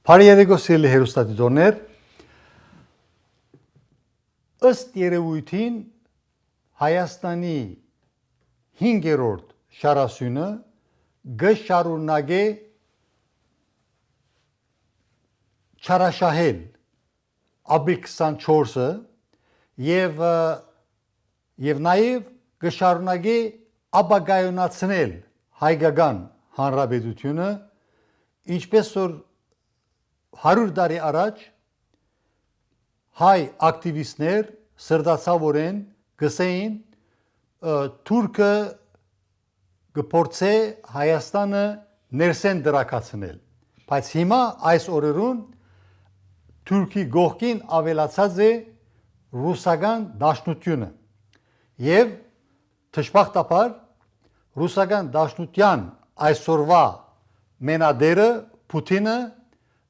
Բարի սիրելի հերոստատիտորներ, ըստ երևույթին Հայաստանի 5-րդ շարասյունը գշարունակե չարաշահել ապրիլ 24-ը և նաև գշարունակե ապագայունացնել հայկական հանրապետությունը, ինչպես որ 100 տարի առաջ հայ ակտիվիստներ սրտացավորեն գսեին թուրքը գփորձե Հայաստանը ներսեն դրակացնել, բայց հիմա այս օրերուն Թուրքի գողքին ավելացած է ռուսական դաշնությունը և թշպախտապար ռուսական դաշնության այսօրվա մենադերը Պուտինը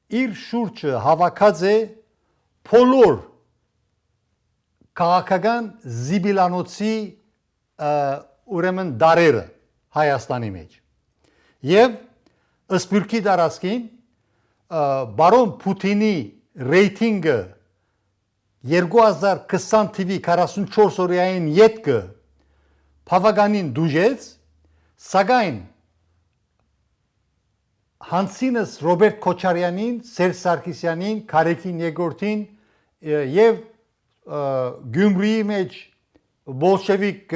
իր շուրջը հավաքած է բոլոր քաղաքական զիբիլանոցի ուրեմն դարերը Հայաստանի մեջ և Սփյուռքի տարածքին բարոն Պուտինի ռեյտինգը 2020 թվականի 44 օրյային ետքը բավականին դուժեց, սակայն Հանցինս Ռոբերտ Քոչարյանին, Սերժ Սարգսյանին, Քարեքին երկրորդին և Գյումրիի մեջ բոլշևիկ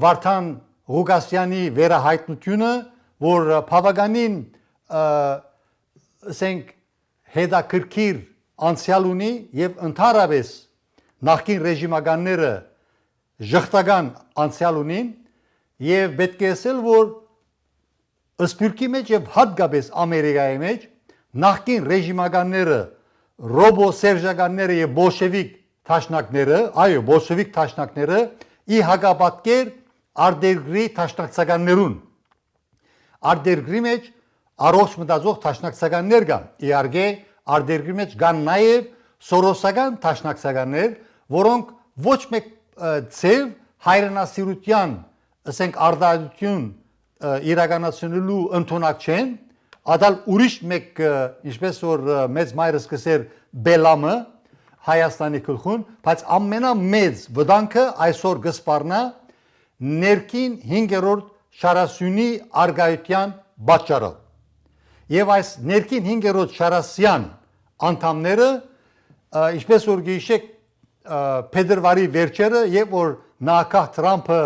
Վարդան Ղուկասյանի վերահայտնությունը, որ բավականին հետաքրքիր անցյալ ունի և ընդհանրապես նախկին ռեժիմականները ժխտական անցյալ ունին և պետք է ասել, որ Սփյուռքի մեջ և հատկապես Ամերիկայի մեջ նախկին ռեժիմականները, ռոբո սերժականները և բոլշևիկ թաշնակները, այո, բոլշևիկ թաշնակները ի հակապատկեր արտերկրի թաշնակցականներուն։ Արտերկրի մեջ առողջ մտածող թաշնակցականներ կան, իհարկե արտերկրի մեջ կան նաև սորոսական թաշնակցականներ, որոնք ոչ մեկ ձև հայրենասիրության, արտահայտություն իրականացնելու ընդունակ չեն, ադալ ուրիշ մեկ, ինչպես որ մեծ մայրս կսեր Բելամը Հայաստանի գլխուն, բայց ամենամեծ վտանգը այսօր կսպառնա ներքին 5-րդ շարասյունի արգայության պատճառով։ Եվ այս ներքին 5-րդ շարասյան անդամները, ինչպես որ գիշեք փետրվարի վերջերը, երբ որ նախագահ Թրամփը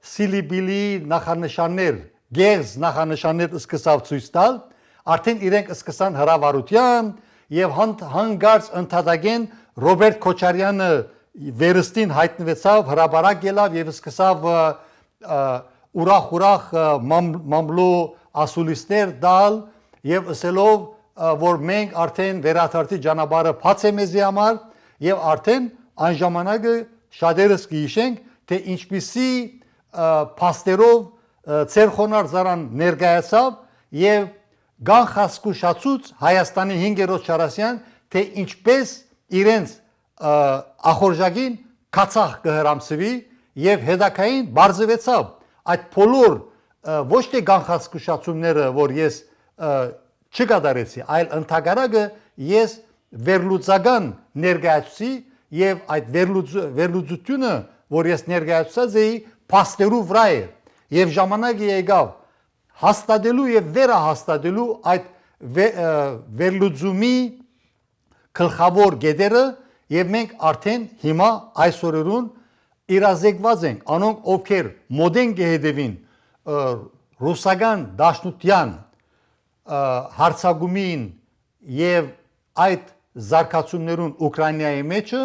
Սիլիբիլի նախանշաններ, գեղձ նախանշաններ սկսավ ցույց տալ, արդեն իրենք սկսան հրավառության և հանկարծ ընդհատակեն Ռոբերտ Քոչարյանը վերստին հայտնվեցավ, հրապարակ ելավ և սկսավ ուրախ մամլո ասուլիսներ տալ և ասելով, որ մենք արդեն վերադարձի ճանապարհը բաց է մեզի համար և արդեն այն ժամանակը շատերս կհիշենք, թե ինչպիսի փաստերով ցերխոնար զարան ներկայացավ և կանխազգուշացուց Հայաստանի 5-րդ շարասյան, թե ինչպես իրենց ախորժակին կացախ կհրամցվի և հետագային բարձվեցավ այդ բոլոր ոչ թե կանխազգուշացումները, որ ես չկատարեցի, այլ ընդհակառակը ես վերլուծական ներկայացուցի և այդ վերլուծությունը, որ ես ներկայացուցած էի, փաստերու վրա է և ժամանակը եկավ հաստատելու և վերահաստատելու այդ վերլուծումի գլխավոր կետերը և մենք արդեն հիմա այս օրերուն իրազեկված ենք, անոնք ովքեր մոդեն կհետևին ռուսական դաշնության հարձակումին և այդ զարգացումներուն Ուկրաինայի մեջը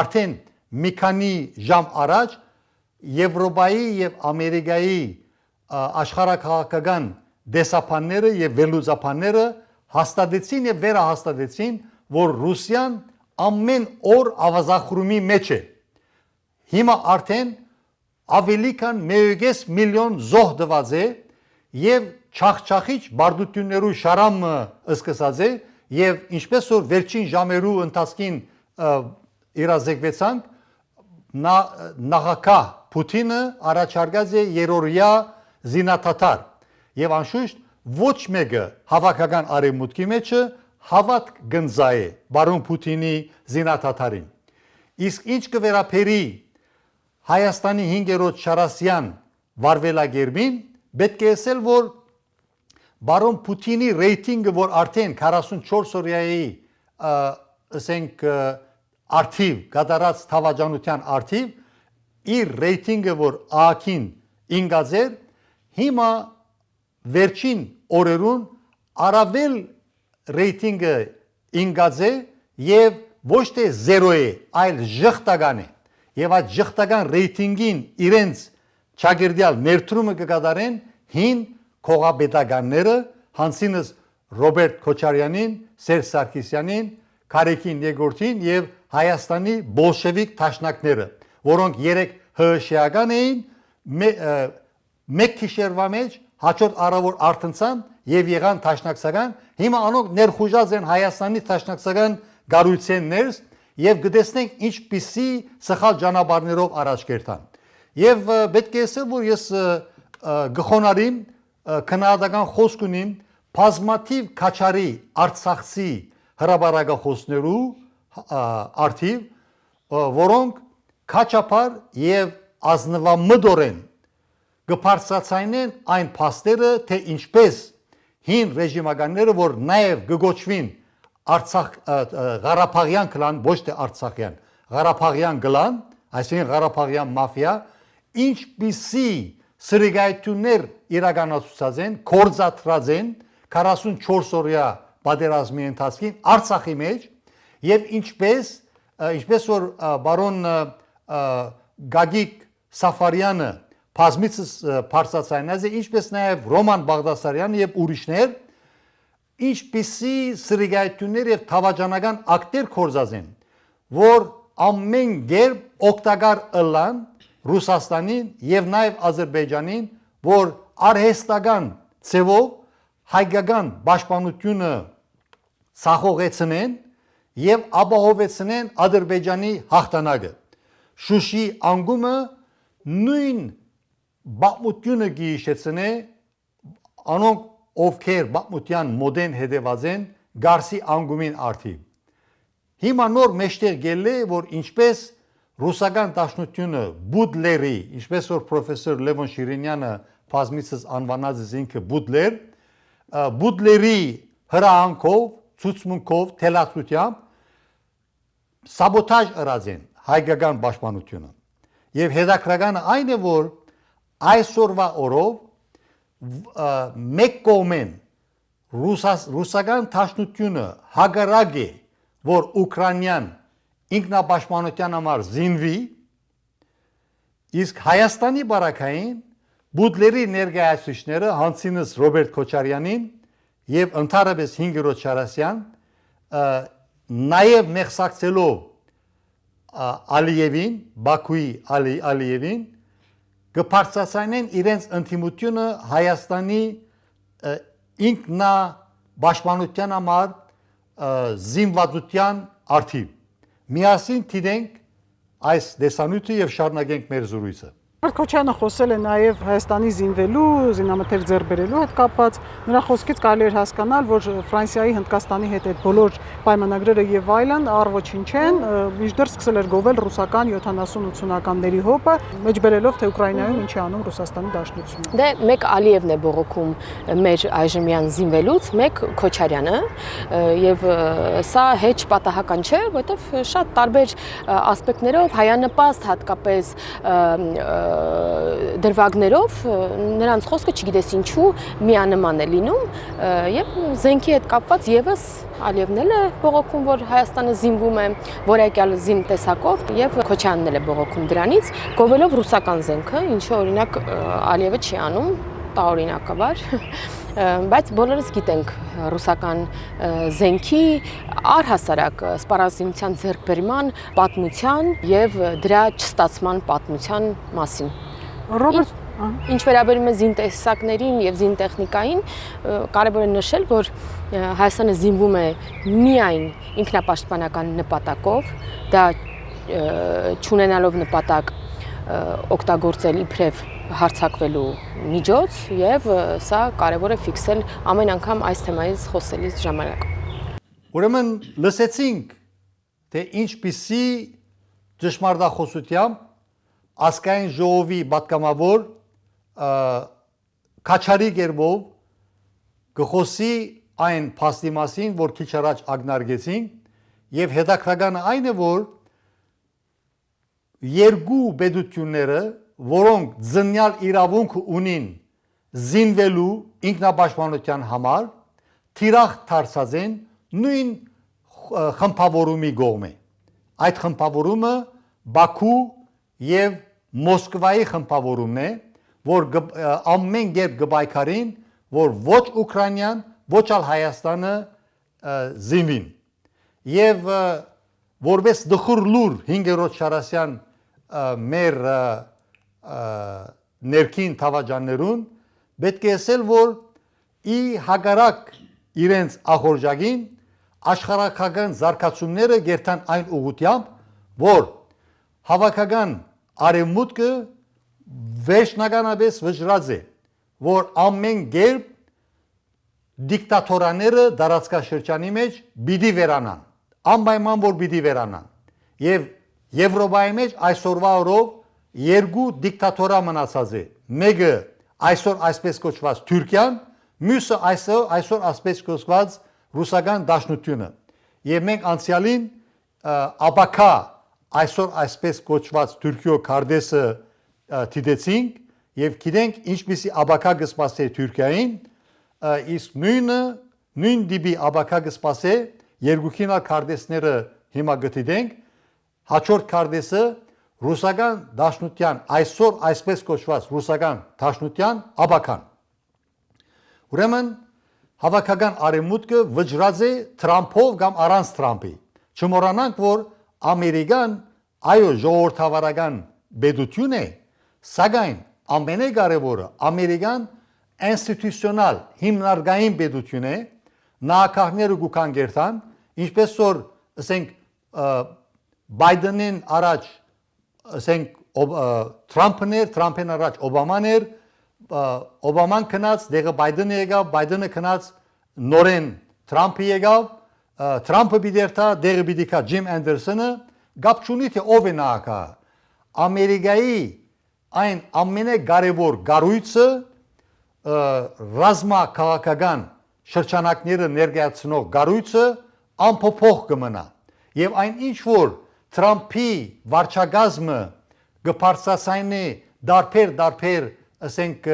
արդեն մի քանի ժամ առաջ Եվրոպայի և Ամերիկայի աշխարհաքաղաքական դեսապանները և վերլուծաբանները հաստատեցին և վերահաստատեցին, որ Ռուսիան ամեն օր ավազախռումի մեջ է։ Հիմա արդեն ավելի քան 1.5 միլիոն զոհ տված է և չախչախիչ բարդություններու շարամը սկսած է և ինչպես որ վերջին ժամերու ընթացքին իրազեկվեցանք, նախագահ Պուտինը առաջարկած է երրորդյա զինադադար և անշուշտ ոչ մեկը հավաքական արևմուտքի մեջը հավատք գնձայ է բարոն Պուտինի զինաթաթարին։ Իսկ ինչ կվերապերի Հայաստանի 5-րդ Շարասյան վարվելագերբին, պետք է ասել, որ բարոն Պուտինի ռեյտինգը, որ արդեն 44 օրյայի ասենք արդիվ, կատարած թավաջանության արդիվ, իր ռեյտինգը, որ ԱԱԿ-ին ինգած էր, հիմա վերջին օրերուն առավել ռեյտինգը ինգած է եւ ոչ թե 0 է, այլ ժխտական է։ Եվ այդ ժխտական ռեյտինգին իրենց ճագերդյալ ներդրումը կկատարեն հին քողապետականները, հանցինս Ռոբերտ Քոչարյանին, Սերժ Սարգսյանին, Քարեքին Եգորտին եւ Հայաստանի բոլշևիկ տաշնակները, որոնք երեք հրշեական էին, մեկ քիշերվա մեջ հաջորդ առավոտ արթնցան եւ եղան տաշնակցական, հիմա անոնք ներխուժած են Հայաստանի տաշնակցական գարույցեն ներս եւ գտեսնենք ինչպիսի սխալ ճանապարհներով առաջ կերտան։ Եվ պետք է ասել, որ ես գխոնարիմ քննադատական խոսք ունիմ բազմաթիվ քաչարի արցախցի հրաբարակախոսներու արդիվ, որոնք քաչապար եւ ազնվամդորեն կբարձրացնեն այն փաստերը, թե ինչպես հին ռեժիմականները, որ նաեւ կգոչվին Արցախ Ղարաբաղյան կլան, ոչ թե Արցախյան, Ղարաբաղյան կլան, այսինքն Ղարաբաղյան մաֆիա, ինչպիսի սրիգայություններ իրականացուցած են, կորզաթրած են 44 օրյա պատերազմի ընթացքին Արցախի մեջ եւ ինչպես որ բարոն Գագիկ Սաֆարյանը բազմիցս բարձրացնած է, ինչպես նաեւ Ռոման Բաղդասարյանը եւ ուրիշներ, ինչպիսի սրիգայություններ եւ թավաջանական ակտեր կորզած են, որ ամեն գերբ օգտակար ըլլան Ռուսաստանին եւ նաեւ Ադրբեջանին, որ արհեստական ցևով հայկական պաշտպանությունը ցախողեցնեն եւ ապահովեցնեն Ադրբեջանի հաղթանակը։ Շուշի անգումը նույն բաղմությունը գիշեցնե անոնք ովքեր բաղմության մոդեն հետևած են Գարսի անգումին արդիվ։ Հիմա նոր մեջտեղ գելե, որ ինչպես ռուսական դաշնությունը Բուդլերի, ինչպես որ պրոֆեսոր Լևոն Շիրինյանը բազմիցս անվանած է ինքը Բուդլեր, Բուդլերի հրահանգով, ցուցմունքով, թելադրությամբ սաբոտաժ ըրած են հայկական պաշտպանությունը։ Եվ հետաքրքրականը այն է, որ այսօրվա օրով մեկ կողմեն ռուսական դաշնությունը հակառակ է, որ Ուկրաինան ինքնապաշտպանության համար զինվի, իսկ Հայաստանի բարակային Բուդլերի ներկայացուցիչները հանցինս Ռոբերտ Քոչարյանին եւ ընդհանրապես 5-րդ Շարասյան նաեւ մեղսակցելով Ալիևին, Բաքուի Ալիևին կբարձրացնեն իրենց ընդդիմությունը Հայաստանի ինքնապաշտպանության համար զինվածության արդիվ։ Միասին դիտենք այս դեսանյութը եւ շարունակենք մեր զրույցը։ Ռոբերտ Քոչարյանը խոսել է նաև Հայաստանի զինվելու, զինամթերք ձեռք բերելու հետ կապված, նրա խոսքից կարելի էր հասկանալ, որ Ֆրանսիայի, Հնդկաստանի հետ այդ բոլոր պայմանագրերը եւ այլն առ-ոչինչ չեն, մինչդեռ սկսել էր գովել ռուսական 70-80-ականների հոպը, մեջբերելով թե Ուկրաինայում ինչ է անում Ռուսաստանի Դաշնությունը։ Դե մեկ Ալիևն է բողոքում մեր այժմյան զինվելուց, մեկ Քոչարյանը, եւ սա հեչ պատահական չէ, որովհետեւ շատ տարբեր ասպեկտներով հայանպաստ հատկապես դրվագներով նրանց խոսքը չգիտես ինչու միանման է լինում եւ զենքի հետ կապված եւս Ալիևն է բողոքում, որ Հայաստանը զինվում է որակյալ զին տեսակով եւ Քոչարյանն է բողոքում դրանից, գովելով ռուսական զենքը, ինչը օրինակ Ալիևը չի անում, տարօրինակաբար, բայց բոլորս գիտենք ռուսական զենքի առհասարակ սպառազինության ձեռքբերման պատմության եւ դրա չստացման պատմության մասին։ Ռոբերտ, ինչ վերաբերում է զինտեսակներին եւ զինտեխնիկային, կարեւոր է նշել, որ Հայաստանը զինվում է միայն ինքնապաշտպանական նպատակով, դա չունենալով նպատակ օգտագործել իբրև հարցակվելու միջոց եւ սա կարեւոր է ֆիքսել ամեն անգամ այս թեմայից խոսելիս ժամանակ։ Ուրեմն լսեցինք, թե ինչպիսի ճշմարտախոսությամբ ազգային ժողովի պատգամավոր քաչարի գերբով գխոսի այն փաստի մասին, որ քիչ առաջ ակնարկեցինք, եւ հետաքրքրանը այն է, որ երկու պետությունները, որոնք զնյալ իրավունք ունին զինվելու ինքնապաշտպանության համար, թիրախ դարձած են նույն խմբավորումի կողմը։ Այդ խմբավորումը Բաքու եւ Մոսկվայի խմբավորումն է, որ ամեն կերպ կպայքարին, որ ոչ Ուկրաինան, ոչ ալ Հայաստանը զինվին։ Եվ որպես դխուր լուր 5-րդ Շարասյան մեր ներքին թավաջաններուն պետք է ասել, որ ի հակառակ իրենց ախորժակին աշխարհական զարգացումները գերտան այն ուղղությամբ, որ հավաքական արևմուտքը վերջնականապես վճռած է, որ ամեն կերպ դիկտատորաները դարածքաշրջանի մեջ պիտի վերանան, անպայման որ պիտի վերանան։ Եվ Եվրոպայի մեջ այսօրվա օրով երկու դիկտատորա մնացած է։ Մեկը այսօր այսպես կոչված Թուրքիան, մյուսը այսօր այսպես կոչված ռուսական դաշնությունը։ Եվ մենք անցյալին աբակա այսօր այսպես կոչված Թուրքիո քարտեզը դիտեցինք եւ գիտենք ինչպիսի աբակա կսպասե Թուրքիային, իսկ նույն դիպի աբակա կսպասե երկուքին քարտեզները հիմա գտիդենք, հաջորդ քարտեզը ռուսական դաշնության այսօր այսպես կոչված ռուսական դաշնության աբական։ Ուրեմն հավաքական արևմուտքը վճռած է Թրամփով կամ առանց Թրամփի։ Չմոռանանք, որ Ամերիկան այո ժողովրդավարական պետություն է, սակայն ամենակարևորը Ամերիկան ինստիտուցիոնալ հիմնարկային պետություն է, նախագահները գուքան գերտան, ինչպես որ ասենք Բայդենին առաջ ասենք Թրամփն առաջ Օբաման էր, Օբաման քնած դեղը Բայդենը եկավ, Բայդենը քնած նորեն Թրամփը եկավ, Թրամփը բիդերտա դեղը բիդիկա Ջիմ Անդերսոնը, գապ չունի թե ով է նախագահ։ Ամերիկայի այն ամենակարևոր գառույցը ռազմաքաղաքական շրջանակները ներկայացնող գառույցը անփոփոխ կմնա։ Եվ այն ինչ որ Թրամփի վարչակազմը կբարձրացնի դարբեր ասենք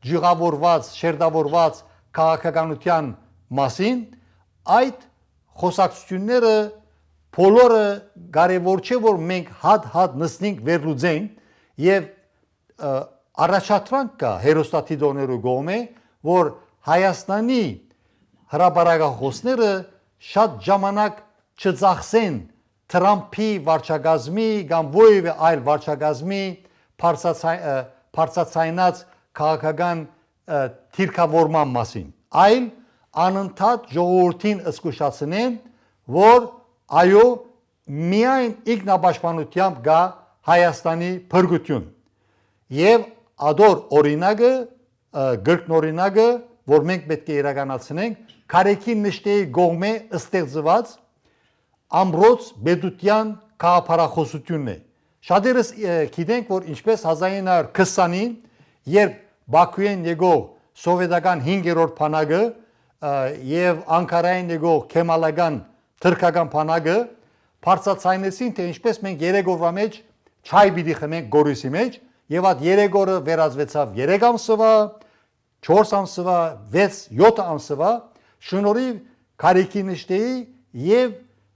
ջղավորված, շերտավորված քաղաքականության մասին, այդ խոսակցությունները բոլորը կարևոր չէ, որ մենք հատ նստենք վերլուծենք եւ առաջադրանք կա հերոստատիդոներու կողմէ, որ Հայաստանի հրապարակախոսները շատ ժամանակ չծախսեն Թրամփի վարչակազմի կամ որևէ այլ վարչակազմի բարձրացնած քաղաքական թիրքավորման մասին, այլ անընդհատ ժողովրդին զսկուշացնեն, որ այո միայն ինքնապաշտպանությամբ գա Հայաստանի փրկություն։ Եվ ադոր օրինակը, գրկնօրինակը, որ մենք պետք է իրականացնենք, Քարեքի նշտեի կողմէ ստեղծված ամրոց պետության քաղաքապարախոսությունն է։ Շատերս գիտենք, որ ինչպես 1920-ին, երբ Բաքուեն եկող սովետական 5-րդ բանակը եւ Անկարային եկող քեմալական թրքական բանակը բարձրացնեցին, թե ինչպես մենք 3 օրվա մեջ չայ պիտի խմենք Գորիսի մեջ, եւ այդ 3 օրը վերածվեցավ 3 ամսվա, 4 ամսվա, 6-7 ամսվա, շնորհիվ Քարեքի նշտեի եւ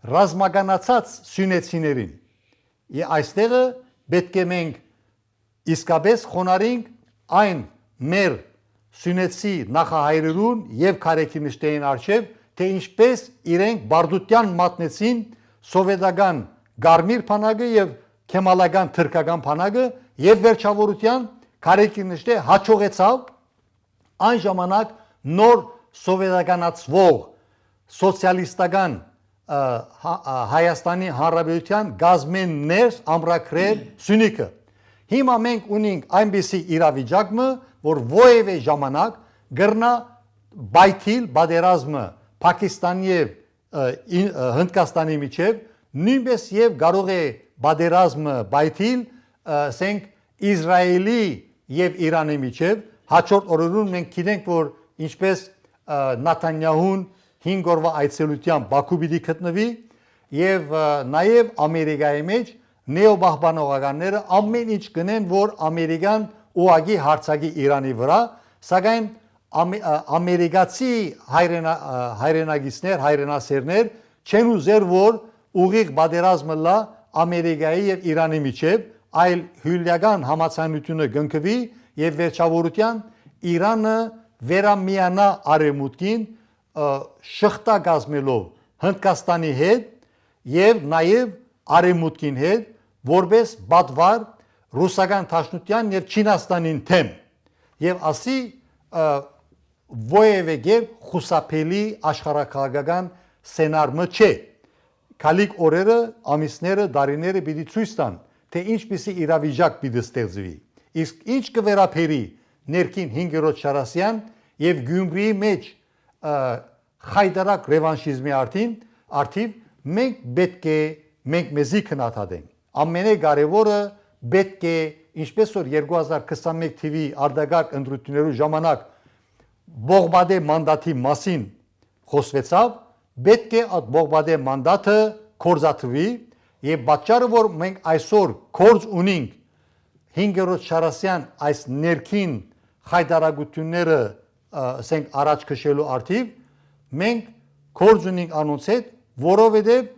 ռազմականացած սյունեցիներին։ Եվ այստեղը պետք է մենք իսկապես խոնարհենք այն մեր սյունեցի նախահայրերուն եւ Քարեքի նշտեին արչեւ, թե ինչպես իրենք բարդության մատնեցին սովետական Գարմիր բանակը եւ քեմալական թրքական բանակը եւ վերջավորության Քարեքի նշտե հաջողեցավ այն ժամանակ նոր սովետականացվող սոցիալիստական Հայաստանի Հանրապետության գազմեն ներս ամրագրել Սյունիքը։ Հիմա մենք ունենք այնպիսի իրավիճակը, որ ովևէ ժամանակ գրնա բայթիլ բادرազմը Պակիստանի եւ Հնդկաստանի միջև նույնպես եւ կարող է բادرազմը բայթիլ ասենք Իսրայելի եւ Իրանի միջև հաջորդ օրերուն մենք գիտենք որ ինչպես Նաթանյահուն 5 օրվա այցելությամբ Բաքու պիտի գտնվի եւ նաեւ Ամերիկայի մեջ նեոբահբանողականները ամեն ինչ կնեն որ Ամերիկան ուղագի հարցակի Իրանի վրա սակայն ամերիկացի հայրենագիցներ հայրենասերներ չեն ուզեր որ ուղիղ բادرազմը լա Ամերիկայի եւ Իրանի միջև այլ հյուրիական համացանությունը գնկվի եւ վերջավորության Իրանը վերամիանա արևմուտքին շղթա գազմելով Հնդկաստանի հետ եւ նաեւ արևմուտքին հետ որպես բադվար ռուսական դաշնության եւ Չինաստանին թեմ եւ ասի ովևէ գեր խուսափելի աշխարհակաղակական սցենարը չէ քալիկ օրերը ամիսները դարիները պիտի ցույց տան թե ինչպիսի իրավիճակ պիտի ստեղծվի իսկ ինչ կվերապերի ներքին 5-րդ շարասյան եւ Գյումրիի մեջ խայդարակ ռևանշիզմի արդիվ մենք պետք է մենք մեզի քննադատենք ամենակարևորը պետք է ինչպես որ 2021 թվականի արդագարգ ընտրություններու ժամանակ Բողբադե մանդատի մասին խոսվեցավ պետք է այդ Բողբադե մանդատը կորզաթվի եւ պատճառը որ մենք այսօր կորզ ունենք 5-րդ շարասյան այս ներքին խայդարագությունները ասենք առաջ քշելու արդիվ մենք կորզ ունենք անոնց հետ որովհետեւ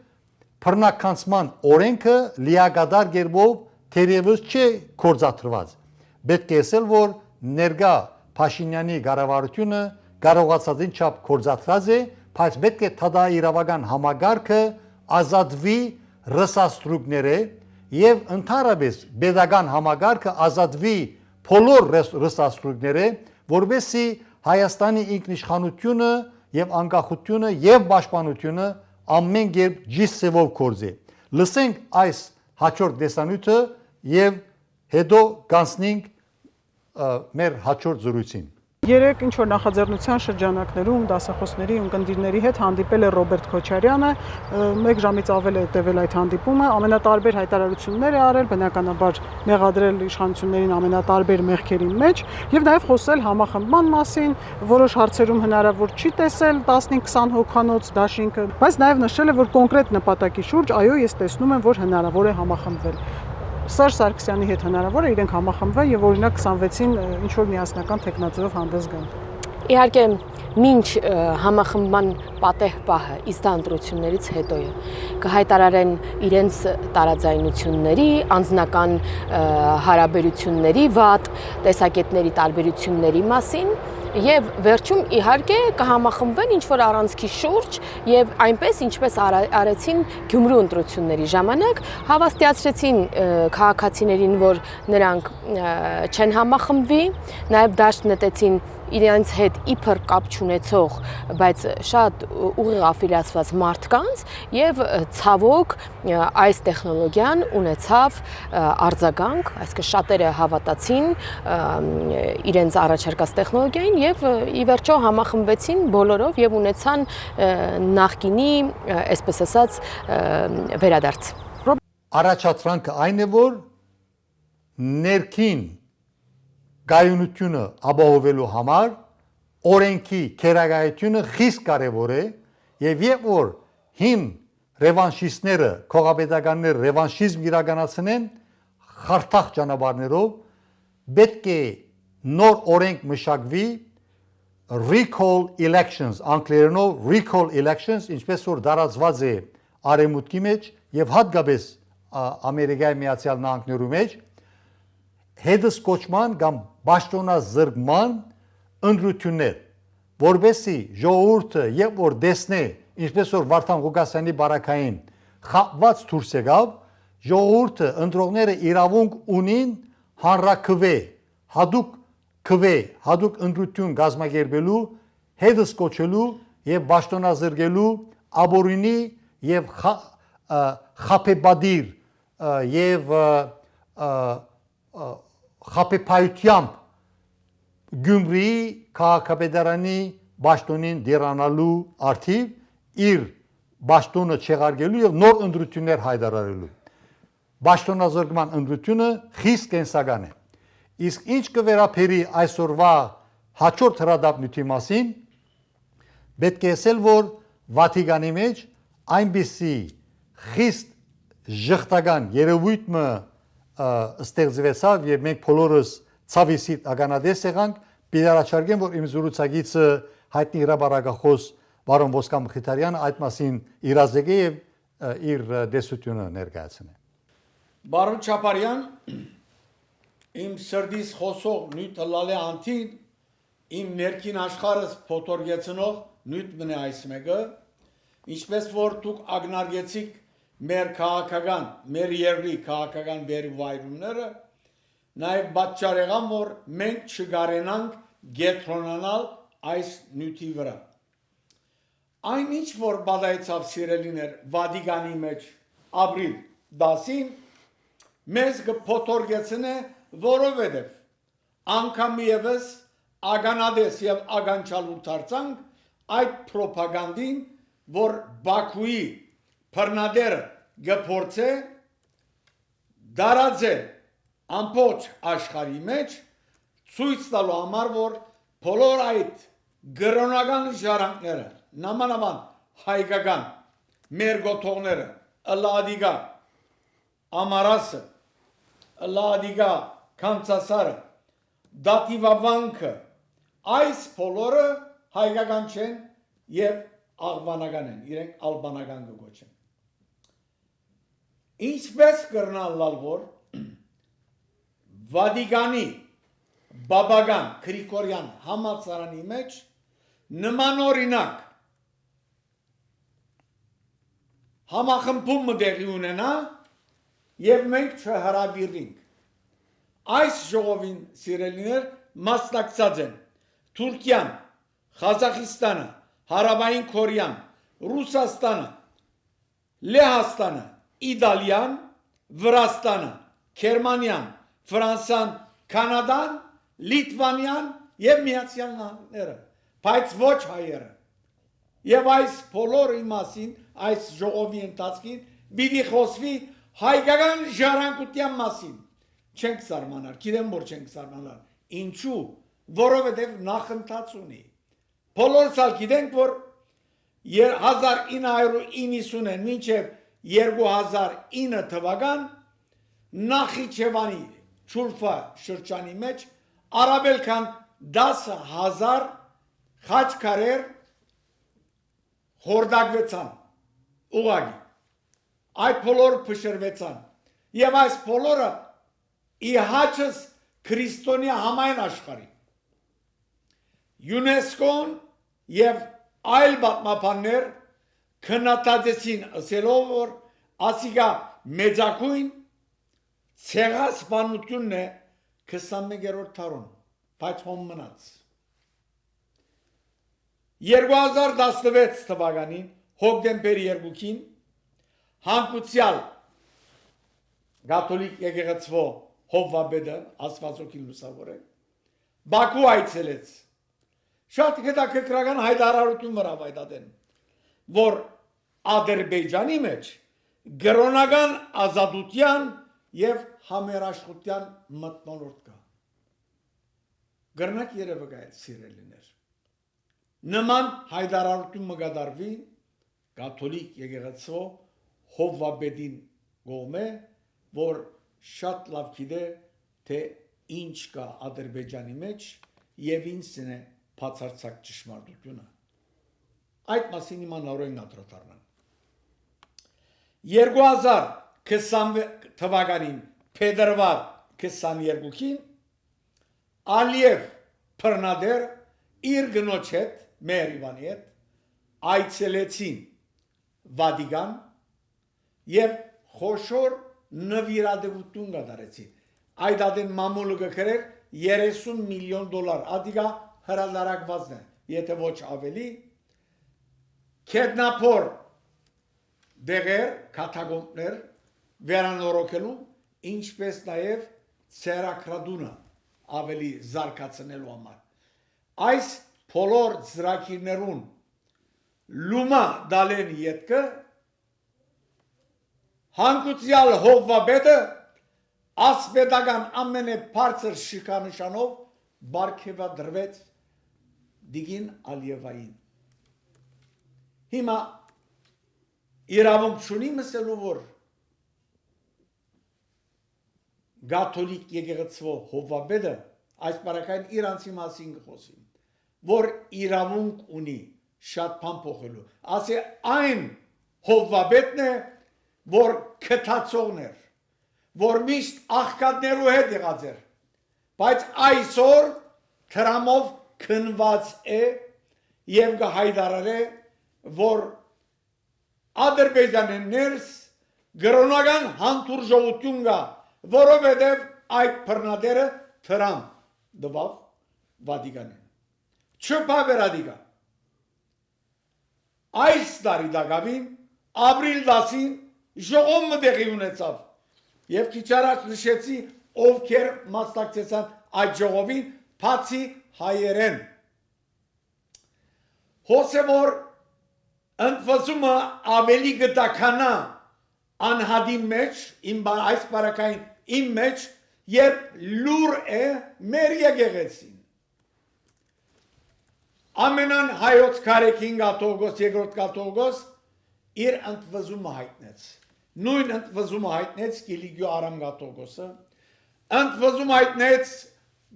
բռնականցման օրենքը լիակատար գերբով թերևս չէ կորզաթրված պետք է ասել որ ներգա Փաշինյանի կառավարությունը կարողացածին չափ կորզաթրած է բայց պետք է թադա իրավական համագարկը ազատվի ռսաստրուկները եւ ընդհանրապես pedagogan համագարկը ազատվի բոլոր ռսաստրուկները որովհետեւ Հայաստանի ինքնիշխանությունը եւ անկախությունը եւ պաշտպանությունը ամեն կերպ ջիսեվով կորզի լսենք այս հաջորդ դեսանյութը եւ հետո կանցնենք մեր հաջորդ զրույցին Երեք ինչ որ նախաձեռնության շրջանակներում դասախոսների ու ընկերների հետ հանդիպել է Ռոբերտ Քոչարյանը, 1 ժամից ավել է տևել այդ հանդիպումը, ամենատարբեր հայտարարություններ է արել, բնականաբար մեղադրել իշխանություններին ամենատարբեր մեղքերի մեջ եւ նաեւ խոսել համախմբման մասին, որոշ հարցերում հնարավոր չի տեսել 15-20 հոգանոց դաշինքը, բայց նաեւ նշել է, որ կոնկրետ նպատակի շուրջ այո, ես տեսնում եմ, որ հնարավոր է համախմբվել։ Սերժ Սարգսյանի հետ հնարավոր է իրենք համախմբվել եւ օրինակ 26-ին ինչ որ միասնական տեխնացիով հանդես գան։ Իհարկե, մինչ համախմբման պատեհ պահը իստա ընտրություններից հետո է կհայտարարեն իրենց տարաձայնությունների, անձնական հարաբերությունների վատ, տեսակետների տարբերությունների մասին եւ վերջում իհարկե կհամախմբվեն ինչ որ առանցքի շուրջ եւ այնպես ինչպես արեցին Գյումրու ընտրությունների ժամանակ հավաստիացրեցին քաղաքացիներին որ նրանք չեն համախմբվի նաեւ դաշտ նետեցին իրենց հետ իբր կապ չունեցող, բայց շատ ուղիղ աֆիլիացված մարդկանց եւ ցավոք այս տեխնոլոգիան ունեցավ արձագանք, այսինքն շատերը հավատացին իրենց առաջարկած տեխնոլոգիային եւ ի վերջո համախմբվեցին բոլորով եւ ունեցան նախկինի, այսպես ասած, վերադարձ։ Առաջացրանքը այն է որ ներքին գայունությունը ապահովելու համար օրենքի քերագայությունը խիստ կարևոր է եւ երբ որ հին ռևանշիստները, քողապետականները ռևանշիզմ իրականացնեն խարթախ ճանապարհներով պետք է նոր օրենք մշակվի recall elections անգլերենով recall elections ինչպես որ դարածված է արևմուտքի մեջ եւ հատկապես Ամերիկայի Միացյալ Նահանգներու մեջ հետսկոչման կամ պաշտոնազրկման ընդրություններ, որբեսի ժողովուրդը երբ որ տեսնե, ինչպես որ Վարդան Ղուկասյանի բարակային խապված դուրս եկավ, ժողովուրդը ընտրողները իրավունք ունին հանրաքվե, հadoop ընդրություն կազմակերպելու, հետսկոչելու եւ պաշտոնազրկելու աբորինի եւ խապեբադիր եւ խապեփայությամբ Գյումրիի քաղաքապետարանի Պաշտոնին դիրանալու արդիվ իր Պաշտոնը չեղարկելու եւ նոր ընտրություններ հայտարարելու։ Պաշտոնազրկման ընտրությունը խիստ կենսական է։ Իսկ ինչ կվերապերի այսօրվա հաջորդ հրադապնույթի մասին, պետք է ասել, որ Վատիկանի մեջ այնպիսի խիստ ժխտական երևույթը ստեղծվեցավ եւ մենք բոլորս ցավիսիտ ականադես եղանք, պիտի որ իմ զրուցակիցը հայտնի հրապարակախոս Բարոն Ոսկա Մխիթարյանը այդ մասին իրազեկե եւ իր դեսությունը ներկայացնե։ Բարոն Չապարյան, իմ սրդիս խոսող նույթ լալե անտին, իմ ներքին աշխարհս փոթորգեցնող նույթ մնե այս մեկը, ինչպես որ դուք ագնարգեցիք մեր քաղաքական, մեր երկրի քաղաքական վերվայրումները, նաև պատճառ եղան, որ մենք չգարենանք գետրոնանալ այս նյութի վրա։ Այն ինչ որ բադայցավ սիրելիներ Վատիկանի մեջ ապրիլ 10-ին մեզ կփոթորգեցնե, որովհետև անգամ եւս ագանադես եւ ագանչալու դարձանք այդ պրոպագանդին, որ Բաքուի բռնադերը գփորձե դարաձել ամբողջ աշխարհի մեջ ցույց տալու համար, որ բոլոր այդ գրոնական ժառանգները, նամանավան հայկական մեր գոթողները, Ըլադիգա, Ամարասը, Ըլադիգա, Կանցասարը, Դատիվավանքը, այս բոլորը հայկական չեն եւ աղբանական են, իրենք ալբանական կգոչեն։ Ինչպես կրնալալ, որ Վատիկանի բաբական Գրիգորյան համալսարանի մեջ նմանօրինակ համախմբում տեղի ունենա եւ մենք չհրավիրվենք։ Այս ժողովին սիրելիներ մասնակցած են Թուրքիան, Ղազախստանը, Հարավային Կորեան, Ռուսաստանը, Լեհաստանը, Իտալիան, Վրաստանը, Գերմանիան, Ֆրանսան, Կանադան, Լիտվանիան եւ Միացյալ Նահանգները, բայց ոչ հայերը։ Եվ այս բոլորի մասին այս ժողովի ընթացքին պիտի խոսվի հայկական ժառանգության մասին։ Չենք սարմանալ, գիտեմ որ չենք սարմանալ։ Ինչու? Որովհետև նախընթաց ունի։ Բոլորս ալ գիտենք, որ 1990-ին մինչև 2009 թվական Նախիջևանի Չուլֆա շրջանի մեջ առավել քան 10,000 խաչքարեր խորդակվեցան ուղղակի։ Այդ բոլորը փշրվեցան եւ այս բոլորը իհաճս քրիստոնյա համայն աշխարհի ՅՈՒՆԵՍԿՕ-ն եւ այլ պատմաբաններ քննադատեցին ասելով, որ ասիկա մեծակույն ցեղասպանությունն է 21-րդ դարում, բայց հոմ մնաց։ 2016 թվականին հոկտեմբերի 2-ին հանկուցյալ կաթոլիկ եկեղեցվո Հովվաբեդը Աստվածօքի լուսավորը Բաքու այցելեց։ Շատ հետաքրքրական հայտարարություն մրավ այդադեն, որ Ադրբեջանի մեջ գրոնական ազատության եւ համերաշխության մթնոլորտ կա։ Գրնակ երևակայել սիրելիներ։ Նման հայտարարություն մգադարվի կաթոլիկ եկեղեցու Հովվաբեդին գոմե, որ շատ լավ գիտե, թե ինչ կա Ադրբեջանի մեջ եւ ինչն է բացարձակ ճշմարտությունը։ Այդ մասին իմանալ նորեն անդրադառնան։ 2020 թվականին փետրվար 22-ին Ալիև Փռնադեր իր գնոջ հետ, մեր Իվանի հետ այցելեցին Վատիկան եւ խոշոր նվիրատվություն կատարեցին։ Այդ ադեն մամուլը կգրեր 30 միլիոն դոլար, ադիգա հրադարակվածն է, եթե ոչ ավելի, քետնափոր դեղեր, կաթագոմներ վերանորոգելու, ինչպես նաև ցերակրադունը ավելի զարգացնելու համար այս բոլոր ծրագիրներուն լումա դալեն յետքը հանգուցյալ հովվաբեդը ասպետական ամենաբարձր շիկանշանով բարգեւադրվեց Դիգին Ալիևային հիմա իրավունք չունի մսելու որ գաթոլիկ եկեղեցվո հովվաբեդը այս բարակային իրանցի մասին խոսին որ իրավունք ունի շատ բան փոխելու ասի այն հովվաբեդն է որ քթացողներ որ միշտ աղքատներու հետ եղած էր բայց այսօր դրամով քնված է եւ գահայդարարե որ Ադրբեջանի ներս գրոնական հանդուրժողություն կա որովհետեւ այդ բռնադերը դրամ դվավ Վատիկանին չփավերադիկա այս տարի դակավին ապրիլ 10-ին ժողովը տեղի ունեցավ եւ քիչ առաջ նշեցի ովքեր մասնակցեցան այդ ժողովին բացի հայերեն հոսեվոր ընդվզումը ավելի գտականա անհադի մեջ իմ այս բարակային իմ մեջ երբ լուր է մեր եկեղեցին ամենան հայոց քարեքին գաթողոս երկրորդ գաթողոս իր ընդվզումը հայտնեց նույն ընդվզումը հայտնեց Կիլիգիո Արամ գաթողոսը ընդվզումը հայտնեց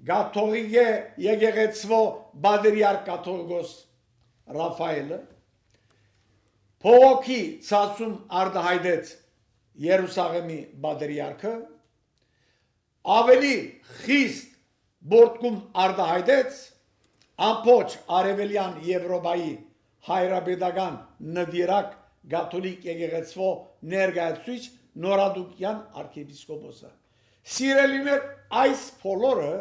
գաթողիկե եկեղեցվո բادرիարք գաթողոս Ռաֆայելը փողոքի ցածում արտահայտեց Երուսաղեմի բادرիարքը ավելի խիստ բորտկում արտահայտեց ամբողջ արևելյան Եվրոպայի հայրապետական նվիրակ գաթոլիկ եկեղեցվո ներկայացուցիչ Նորադուկյան arczepiskopոսը սիրելիներ այս բոլորը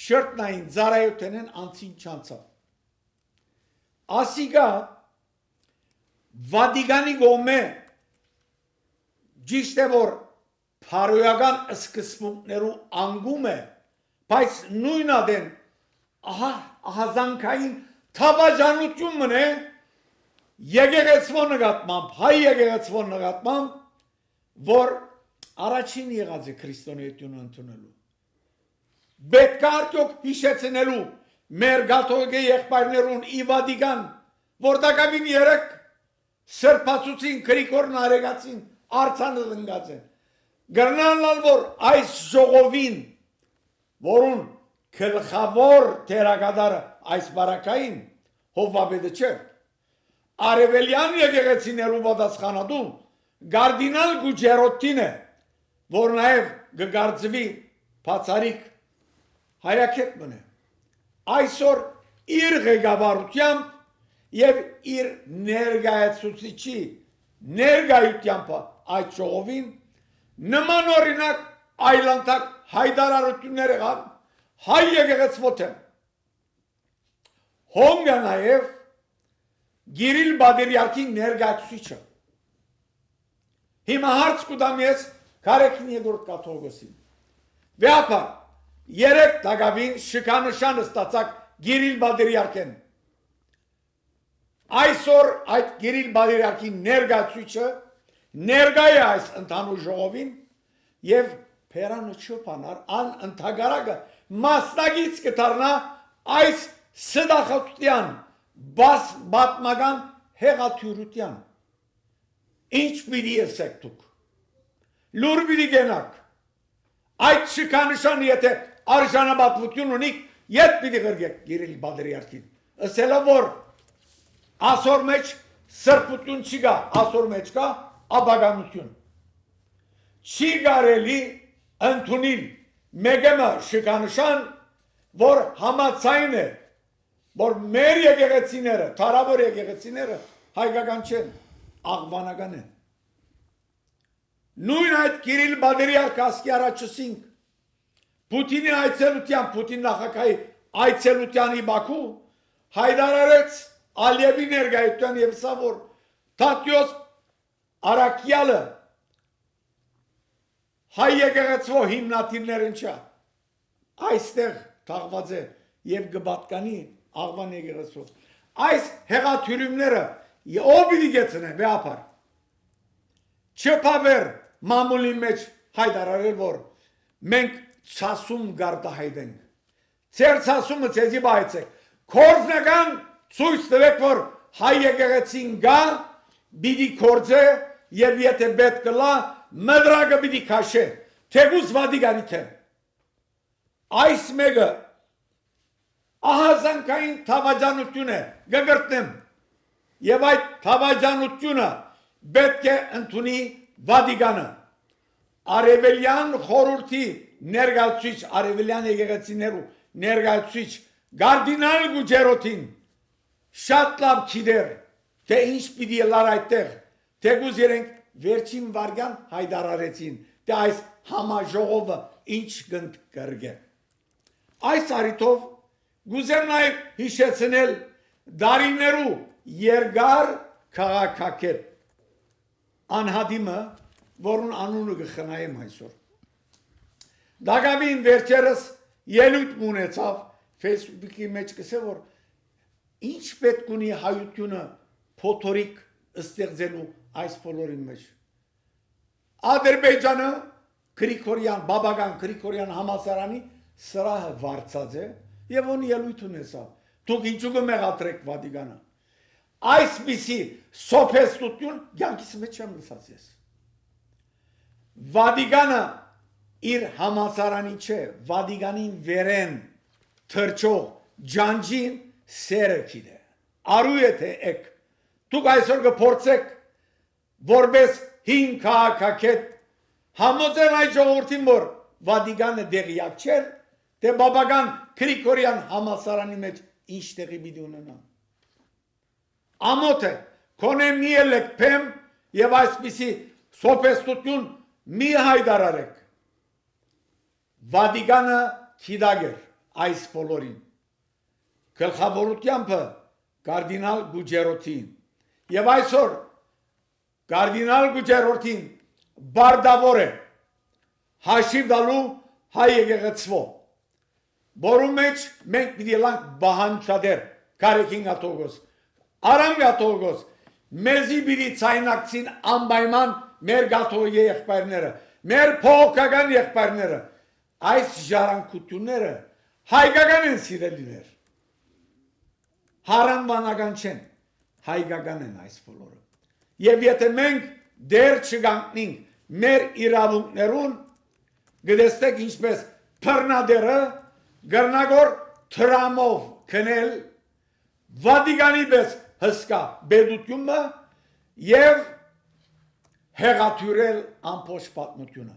շրտնային ծառայությունն անցին չանցավ ասիգա Վատիկանի գոմե ճիշտ է որ փարոյական սկզբունքներու անգում է բայց նույն ադեն ահազանգային թավաժանություն մնե եկեղեցվո նկատմամբ հայ եկեղեցվո նկատմամբ որ առաջին եղած է քրիստոնեությունը ընդունելու պետք է արդյոք հիշեցնելու մեր գաթողիկե եղբայրներուն ի Վատիկան որ դակավին երեք սրբացուցին Գրիգոր Նարեկացին արցանը դնգած են գրնանալ որ այս ժողովին որուն գլխավոր թերագադարը այս բարակային հովվաբեդը չէ արևելյան եկեղեցիներու պատասխանատու գարդինալ Գուջերոտին է որ նաև գգարձվի բացարիք հայրաքետ մնե այսօր իր ղեկավարությամբ եւ իր ներկայացուցիչի ներկայությամբ այդ ժողովին նման օրինակ այլանդակ հայդարարություններ եղան հայ եկեղեցվոթեն հոնգա նաև Գիրիլ Բադերյակի ներկայացուցիչը հիմա հարց կուտամ ես կարեկին երկրորդ կաթողիկոսին վեապա երեք դակավին շիկանշանը ստացակ Գիրիլ Բադերյակեն այսօր այդ Գիրիլ Բադերյակի ներկայացուցիչը ներկայ է այս ընդհանուր ժողովին եւ Փերանը չփանար ան ընդհանրակը մասնագից կդառնա այս սդախստյան բատմական հեղաթյուրության ինչ պիտի եսեք դուք լուր պիտի գնաք այդ շիկանշան եթե արժանապատվություն ունի ետ պիտի գրգեք Գիրիլ Բադերյակին ասելա որ ասոր մեջ սրբություն չի գա ասոր մեջ կա աբագանություն չի կարելի ընդունիլ մեգեմը շիկանշան որ համացայն է որ մեր եկեղեցիները թարավոր եկեղեցիները հայկական չեն աղբանական են նույն այդ Կիրիլ Բադերյակ ասկի առաջսինք Պուտինի այցելության Պուտին նախագահի այցելությանի Բաքու հայտարարեց Ալիևի ներկայության եւ սա որ Թատյոս Արաքյալը հայ եկեղեցվո հիմնադիրներն չա։ Այստեղ թաղված է եւ գբատկանի աղվան եկեղեցու։ Այս հեղաթյուրիմները ով պիտի գեցնեն վեապար։ Չփավեր մամուլի մեջ հայտարարել որ մենք ցասում գարտահայտենք։ Ձեր ցասումը ցեզի բայցեք։ Կորձնական ցույց տվեք որ հայ եկեղեցին գա պիտի կորձե եւ եթե պետք կլա մդրագը պիտի քաշե թեգուս վադիգանի թեմ։ Այս մեկը ահազանգային թավաջանություն է գգրտնեմ եւ այդ թավաջանությունը պետք է ընդունի վադիգանը արևելյան խորհրդի ներկայացուցիչ արևելյան եկեղեցիներու ներկայացուցիչ գարդինալ Գուջերոտին շատ լավ գիտեր թե ինչ պիտի լար այդտեղ թեգուզ երենք վերջին վարգան հայտարարեցին թե այս համաժողովը ինչ գնտ կրգե այս արիտով գուզեմ նաև հիշեցնել դարիներու երկար քաղաքակետ անհադիմը որուն անունը կխնայեմ այսօր դագավին վերջերս ելույթ ունեցավ Facebook-ի մեջ կսե որ ինչ պետք ունի հայությունը փոթորիկ ստեղծելու այս բոլորի մեջ Ադրբեջանը Գրիգորյան բաբական Գրիգորյան համալսարանի սրահը վարձած է եւ ոնի ելույթ ունեցավ դուք ինչու կմեղատրեք Վատիկանը այսպիսի սոփեստություն ցանկիս մեջ չեմ լսած ես Վատիկանը իր համալսարանի չէ Վատիկանին վերեն թրջող ջանջին սերը քիդե արու եթե եք դուք այսօր կփորձեք որպես հին քաղաքակետ համոզել այդ ժողովրդին որ Վատիկանը դեղյակ չէր թե բաբական Գրիգորյան համալսարանի մեջ ինչ տեղի պիտի ունենա ամոթ է քոնե մի ելեք փեմ եւ այսպիսի սոփեստություն մի հայտարարեք Վատիկանը քիդագեր այս բոլորին գլխավորությամբ կարդինալ Գուջերոտին եւ այսօր կարդինալ Գուջերոտին բարդավոր է հաշիվ տալու հայ եկեղեցվո որում մեջ մենք պիտի լանք բահանջադեր կարեկին ատոգոս արամ գատոգոս մեզի պիտի ցայնակցին անպայման մեր գաթողի եղբայրները մեր փոխական եղբայրները այս ժառանգությունները հայկական են սիրելիներ հարանվանական չեն հայկական են այս բոլորը եւ եթե մենք դեր չգանքնենք մեր իրավունքներուն գտեսեք ինչպես բռնադերը գռնագոր թրամով քնել Վատիկանի պես հսկա բեդությունը եւ հեղաթյուրել ամբողջ պատմությունը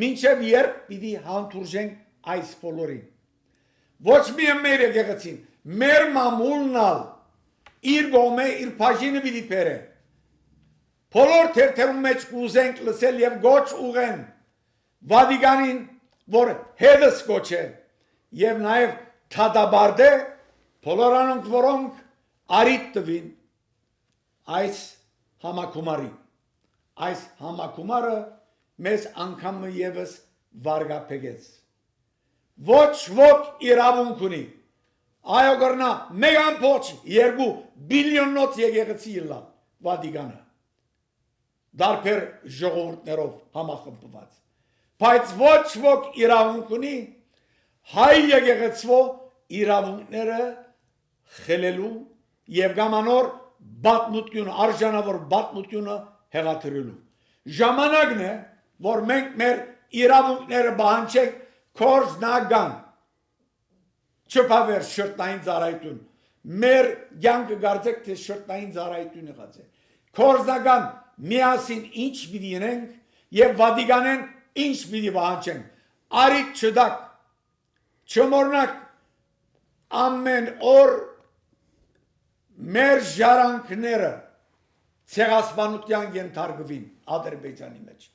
մինչև երբ պիտի հանդուրժենք այս բոլորին ոչ միայն մեր եկեղեցին մեր մամուլնալ իր գոմե իր բաժինը պիտի բերե բոլոր թերթերում մեջ կուզենք լսել եւ գոչ ուղեն Վատիկանին որ հետս գոչ է եւ նաեւ թադաբարդե բոլոր անոնք որոնք արիտ տվին այս համակումարը մեզ անգամ եւս վարգապեգեց ոչ ոք իրավունք ունի այո գրնա մեգան փոչ 2 բիլիոնոց եկեղեցի իլա Վատիկանը դարբեր ժողովուրդներով համախմբված բայց ոչ ոք իրավունք ունի հայ եկեղեցվո իրավունքները խելելու եւ գամանոր բատնությունը արժանավոր բատնությունը հեղաթրելու ժամանակն է որ մենք մեր իրավունքները բանջենք կորզնական չփավեր շրտնային ծառայություն մեր ցանկը գարձեք թե շրտնային ծառայություն եղած է կորզնական միասին ինչ պիտի ենենք եւ Վատիկանեն ինչ պիտի բանջենք արիտ չդակ չմորնակ ամեն օր մեր ժառանգները ցեղասպանության ենթարկվին Ադրբեջանի մեջ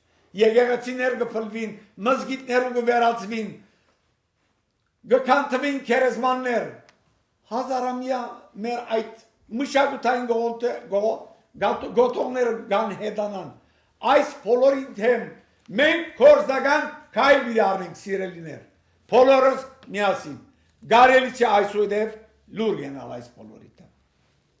եկեղեցիներ կփլվին մզգիթներ կվերածվին գքանթվին քերեզմաններ հազարամյա մեր այդ մշակութային գոտողները կան հետանան այս բոլորին թեմ Մենք կորզական քայլ մի առնենք սիրելիներ։ Բոլորս միասին։ Գարելի չէ այսուհետև լուր գնալ այս բոլորի։